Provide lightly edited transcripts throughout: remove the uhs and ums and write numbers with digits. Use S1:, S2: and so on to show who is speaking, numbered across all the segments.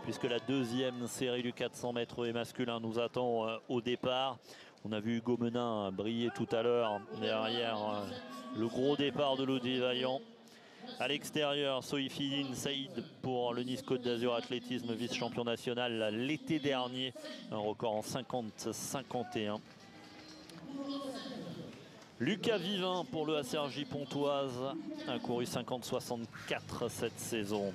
S1: puisque la deuxième série du 400 mètres et masculin nous attend au départ. On a vu Hugo Menin briller tout à l'heure derrière le gros départ de Ludwig Vaillant. À l'extérieur, Soifidine Saïd pour le Nice Côte d'Azur Athlétisme, vice-champion national l'été dernier. Un record en 50-51. Lucas Vivin pour le ACRJ Pontoise a couru 50-64 cette saison.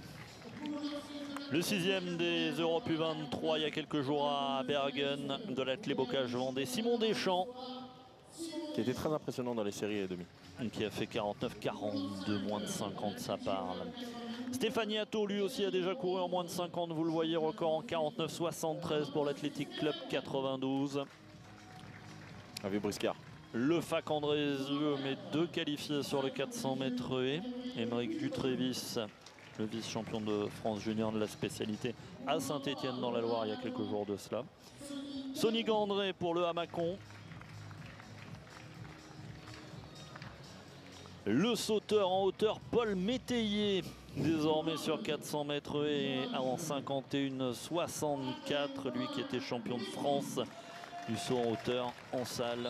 S1: Le sixième des Europes U23 il y a quelques jours à Bergen de l'athlète Bocage Vendée, Simon Deschamps.
S2: Qui était très impressionnant dans les séries et demi.
S1: Qui a fait 49-42, moins de 50, ça parle. Stéphanie Atto, lui aussi, a déjà couru en moins de 50, vous le voyez, record en 49-73 pour l'Athletic Club 92.
S2: Avec Briscard.
S1: Le FAC Andrézieux met 2 qualifiés sur le 400 mètres haies. Émeric Dutrévis, le vice-champion de France junior de la spécialité à Saint-Étienne dans la Loire il y a quelques jours de cela. Sonny Gandré pour le Hamacon. Le sauteur en hauteur Paul Métayer, désormais sur 400 mètres et en 51-64, lui qui était champion de France du saut en hauteur en salle.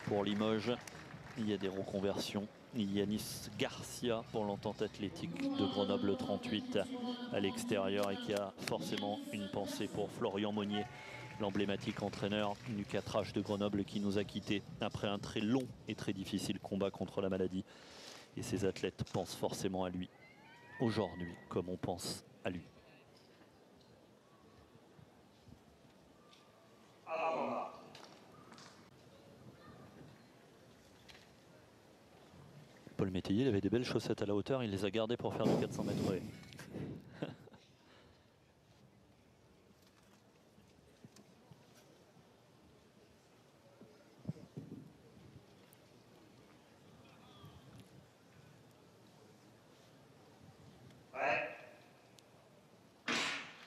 S1: Pour Limoges, il y a des reconversions. Yanis Garcia pour l'entente athlétique de Grenoble 38 à l'extérieur et qui a forcément une pensée pour Florian Monnier, l'emblématique entraîneur du 4H de Grenoble qui nous a quittés après un très long et très difficile combat contre la maladie. Et ces athlètes pensent forcément à lui aujourd'hui comme on pense à lui. Paul Métayer, il avait des belles chaussettes à la hauteur, il les a gardées pour faire le 400 mètres haies.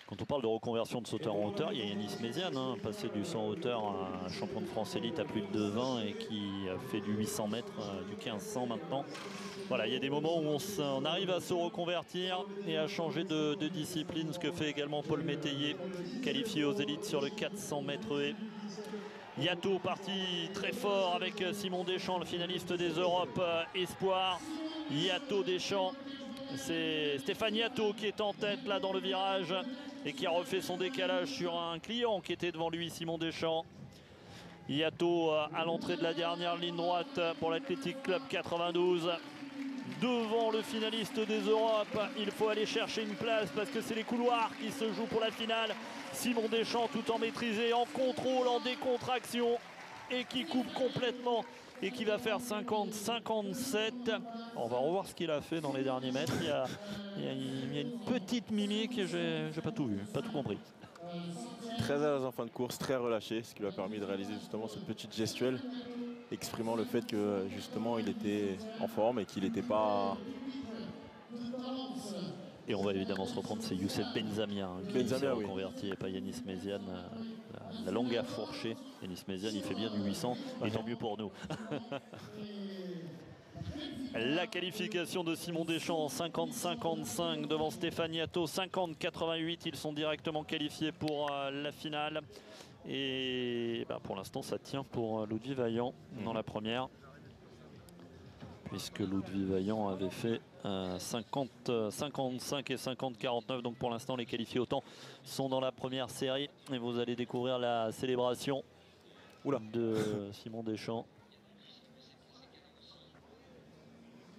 S1: Quand on parle de reconversion de sauteur en hauteur, il y a Yanis Méziane, passé du 100 en hauteur à un champion de France élite à plus de 2,20 et qui a fait du 800 mètres, du 1500 maintenant. Voilà, il y a des moments où on arrive à se reconvertir et à changer de discipline, ce que fait également Paul Métayer, qualifié aux élites sur le 400 mètres haies. Yato parti très fort avec Simon Deschamps, le finaliste des Europes Espoir. Yato Deschamps, c'est Stéphane Yato qui est en tête là dans le virage et qui a refait son décalage sur un client qui était devant lui, Simon Deschamps. Yato à l'entrée de la dernière ligne droite pour l'Athletic Club 92. Devant le finaliste des Europes, il faut aller chercher une place parce que c'est les couloirs qui se jouent pour la finale. Simon Deschamps tout en maîtrisé, en contrôle, en décontraction et qui coupe complètement et qui va faire 50-57. On va revoir ce qu'il a fait dans les derniers mètres. Il y a une petite mimique et j'ai pas tout vu, pas tout compris.
S2: Très à l'aise en fin de course, très relâché, ce qui lui a permis de réaliser justement cette petite gestuelle, exprimant le fait que justement il était en forme et qu'il n'était pas...
S1: Et on va évidemment se reprendre, c'est Youssef Benzamia qui s'est reconverti et pas Yanis Méziane. La langue a fourché. Yanis Méziane, il fait bien du 800 et tant mieux pour nous. La qualification de Simon Deschamps en 50-55 devant Stéphane Yato, 50-88. Ils sont directement qualifiés pour la finale. Et pour l'instant, ça tient pour Ludwig Vaillant dans la première. Puisque Ludwig Vaillant avait fait 50-55 et 50-49. Donc pour l'instant, les qualifiés au temps sont dans la première série. Et vous allez découvrir la célébration de Simon Deschamps.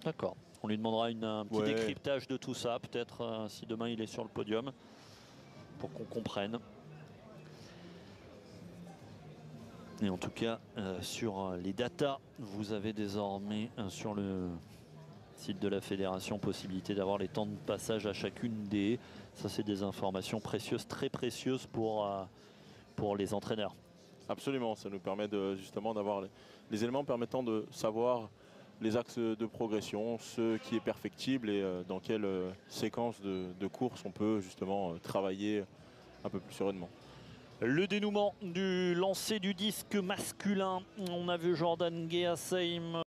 S1: D'accord. On lui demandera un petit décryptage de tout ça, peut-être si demain il est sur le podium, pour qu'on comprenne. Et en tout cas, sur les datas, vous avez désormais sur le site de la fédération possibilité d'avoir les temps de passage à chacune des... Ça, c'est des informations précieuses, très précieuses pour les entraîneurs.
S2: Absolument, ça nous permet justement d'avoir les éléments permettant de savoir les axes de progression, ce qui est perfectible et dans quelle séquence de course on peut justement travailler un peu plus sereinement.
S1: Le dénouement du lancer du disque masculin. On a vu Jordan Geasheim